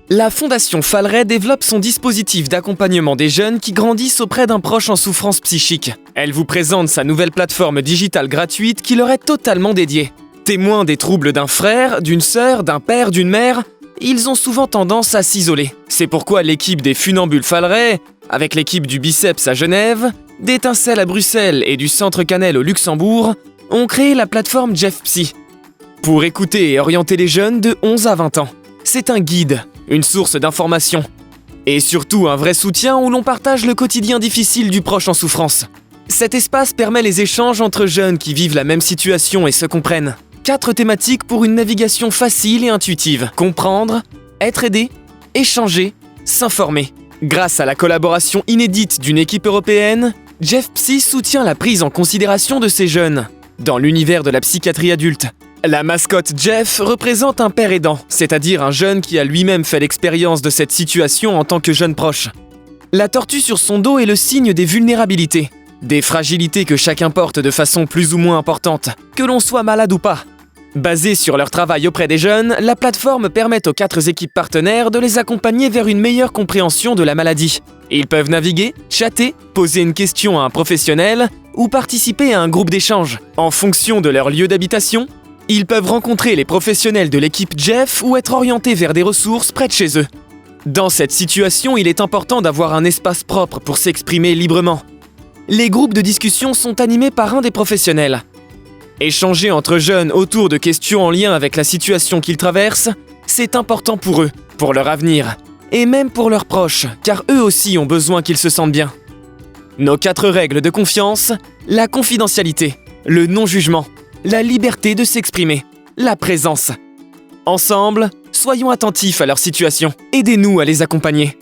La Fondation Falleret développe son dispositif d'accompagnement des jeunes qui grandissent auprès d'un proche en souffrance psychique. Elle vous présente sa nouvelle plateforme digitale gratuite qui leur est totalement dédiée. Témoins des troubles d'un frère, d'une sœur, d'un père, d'une mère, ils ont souvent tendance à s'isoler. C'est pourquoi l'équipe des Funambules Falleret, avec l'équipe du Biceps à Genève, d'Étincelles à Bruxelles et du Centre Cannelle au Luxembourg, ont créé la plateforme Jeff Psy pour écouter et orienter les jeunes de 11 à 20 ans. C'est un guide, une source d'information et surtout un vrai soutien où l'on partage le quotidien difficile du proche en souffrance. Cet espace permet les échanges entre jeunes qui vivent la même situation et se comprennent. 4 thématiques pour une navigation facile et intuitive. Comprendre, être aidé, échanger, s'informer. Grâce à la collaboration inédite d'une équipe européenne, Jeff Psy soutient la prise en considération de ces jeunes. Dans l'univers de la psychiatrie adulte, la mascotte Jeff représente un père aidant, c'est-à-dire un jeune qui a lui-même fait l'expérience de cette situation en tant que jeune proche. La tortue sur son dos est le signe des vulnérabilités, des fragilités que chacun porte de façon plus ou moins importante, que l'on soit malade ou pas. Basée sur leur travail auprès des jeunes, la plateforme permet aux 4 équipes partenaires de les accompagner vers une meilleure compréhension de la maladie. Ils peuvent naviguer, chatter, poser une question à un professionnel ou participer à un groupe d'échange. En fonction de leur lieu d'habitation, ils peuvent rencontrer les professionnels de l'équipe Jeff ou être orientés vers des ressources près de chez eux. Dans cette situation, il est important d'avoir un espace propre pour s'exprimer librement. Les groupes de discussion sont animés par un des professionnels. Échanger entre jeunes autour de questions en lien avec la situation qu'ils traversent, c'est important pour eux, pour leur avenir, et même pour leurs proches, car eux aussi ont besoin qu'ils se sentent bien. Nos 4 règles de confiance, la confidentialité, le non-jugement, la liberté de s'exprimer, la présence. Ensemble, soyons attentifs à leur situation. Aidez-nous à les accompagner.